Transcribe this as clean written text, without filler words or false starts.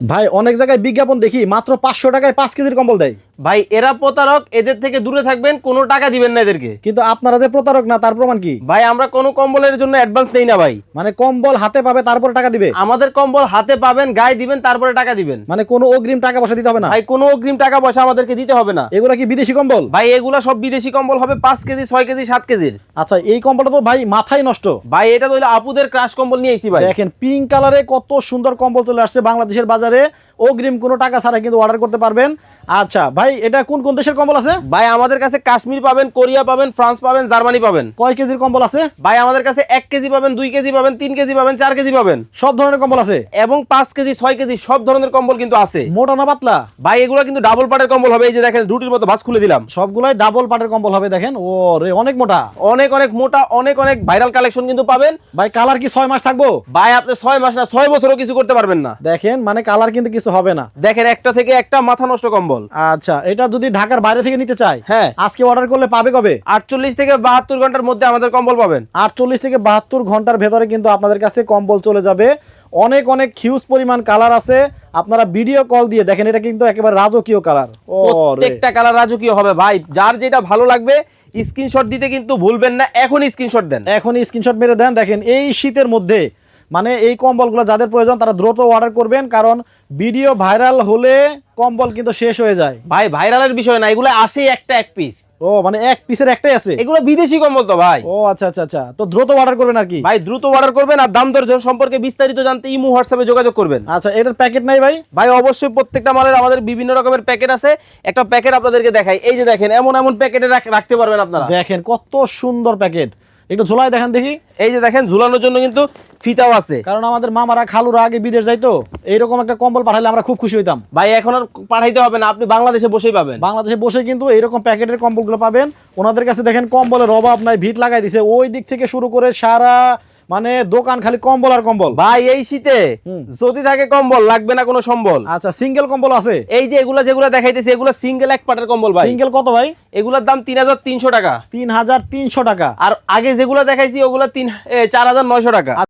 ভাই অনেক জায়গায় বিজ্ঞাপন দেখি মাত্র 500 টাকায় 5 কেজির কম্বল দেয়। ভাই এরা প্রতারক, এদের থেকে দূরে থাকবেন, কোনো টাকা দিবেন না এদেরকে। কিন্তু আপনারা যে প্রতারক না তার প্রমাণ কি? ভাই আমরা কোনো কম্বলের জন্য অ্যাডভান্স নেই না ভাই। মানে কম্বল হাতে পাবে তারপরে টাকা দিবে? আমাদের কম্বল হাতে পাবেন, গায়ে দিবেন, তারপরে টাকা দিবেন। মানে কোনো অগ্রিম টাকা পয়সা দিতে হবে না? ভাই কোনো অগ্রিম টাকা পয়সা আমাদেরকে দিতে হবে না। এগুলা কি বিদেশি কম্বল? ভাই এগুলা সব বিদেশি কম্বল হবে, 5 কেজি 6 কেজি 7 কেজির। আচ্ছা এই কম্বলটা তো ভাই মাথায় নষ্ট। ভাই এটা তো হলো আপুদের ক্রাশ কম্বল নিয়ে আইছি ভাই। দেখেন পিঙ্ক কালারে কত সুন্দর কম্বল চলে আসছে বাংলাদেশের বাজারে, অগ্রিম কোনো টাকা ছাড়া কিন্তু অর্ডার করতে পারবেন। আচ্ছা ভাই এটা কোন কোন দেশের কম্বল আছে? ভাই আমাদের কাছে কাশ্মীর পাবেন, কোরিয়া পাবেন, ফ্রান্স পাবেন, জার্মানি পাবেন। কয় কেজির কম্বল আছে? ভাই আমাদের কাছে 1 কেজি পাবেন, 2 কেজি পাবেন, 3 কেজি পাবেন, 4 কেজি পাবেন। সব ধরনের কম্বল আছে এবং 5 কেজি 6 কেজি সব ধরনের কম্বল কিন্তু আছে। মোটা না পাতলা? ভাই এগুলো কিন্তু ডাবল পাটের কম্বল হবে। এই যে দেখেন রুটির মতো ভাঁজ খুলে দিলাম। সবগুলাই ডাবল পাটের কম্বল হবে। দেখেন ও রে অনেক মোটা, অনেক অনেক মোটা, অনেক অনেক ভাইরাল কালেকশন কিন্তু পাবেন। ভাই কালার কি 6 মাস থাকবো? ভাই আপনি 6 মাস না 6 বছরও কিছু করতে পারবেন না। দেখেন মানে কালার কিন্তু কিছু হবে না। দেখেন একটা থেকে একটা মাথা নষ্ট কম্বল। আচ্ছা এটা যদি ঢাকার বাইরে থেকে নিতে চাই, হ্যাঁ আজকে অর্ডার করলে পাবে কবে? 48 থেকে 72 ঘন্টার মধ্যে আমাদের কম্বল পাবেন। 48 থেকে 72 ঘন্টার ভেতরে কিন্তু আপনাদের কাছে কম্বল চলে যাবে। অনেক অনেক হিউজ পরিমাণ কালার আছে। আপনারা ভিডিও কল দিয়ে দেখেন, এটা কিন্তু একেবারে রাজকীয় কালার। ও প্রত্যেকটা কালার রাজকীয় হবে ভাই। যার যেটা ভালো লাগবে স্ক্রিনশট দিতে কিন্তু ভুলবেন না। এখনই স্ক্রিনশট দেন, এখনই স্ক্রিনশট মেরে দেন। দেখেন এই শীতের মধ্যে মানে এই কম্বলগুলো যাদের প্রয়োজন তারা দ্রুত অর্ডার করবেন, কারণ ভিডিও ভাইরাল হলে কম্বল কিন্তু শেষ হয়ে যায়। ভাই ভাইরালের বিষয় না, এগুলো আসে একটা এক পিস। ও মানে এক পিসের একটাই আছে? এগুলো বিদেশি কম্বল তো ভাই। ও আচ্ছা আচ্ছা আচ্ছা, তো দ্রুত অর্ডার করবেন আর কি? ভাই দ্রুত অর্ডার করবেন, আর দাম দর সম্পর্কে বিস্তারিত জানতে ইমো হোয়াটসঅ্যাপে যোগাযোগ করবেন। আচ্ছা এটার প্যাকেট নাই ভাই? ভাই অবশ্যই প্রত্যেকটা মালের আমাদের বিভিন্ন রকমের প্যাকেট আছে। একটা প্যাকেট আপনাদেরকে দেখাই। এই যে দেখেন এমন এমন প্যাকেটে রাখতে পারবেন আপনারা। দেখেন কত সুন্দর প্যাকেট, একটু ঝোলায় দেখেন দেখি। এই যে দেখেন ঝুলানোর জন্য কিন্তু ফিতাও আছে। কারণ আমাদের মামারা খালুরা আগে বিদেশ যাইতো, এইরকম একটা কম্বল পাঠালে আমরা খুব খুশি হইতাম। ভাই এখন আর পাঠাইতে হবে না, আপনি বাংলাদেশে বসেই পাবেন। বাংলাদেশে বসে কিন্তু এইরকম প্যাকেটের কম্বলগুলো পাবেন। ওনাদের কাছে দেখেন কম্বলের অভাব নাই, ভিট লাগাই দিছে ওই দিক থেকে শুরু করে সারা মানে দোকান খালি কম্বল আর কম্বল। ভাই এই শীতে যদি থাকে কম্বল লাগবে না কোনো সম্বল। আচ্ছা সিঙ্গেল কম্বল আছে? এই যে এগুলা যেগুলো দেখাইতেছি এগুলো সিঙ্গেল এক পাটের কম্বল ভাই। সিঙ্গেল কত ভাই? এগুলোর দাম 3300 টাকা। 3300 টাকা। আর আগে যেগুলো দেখাইছি ওগুলো 4900 টাকা।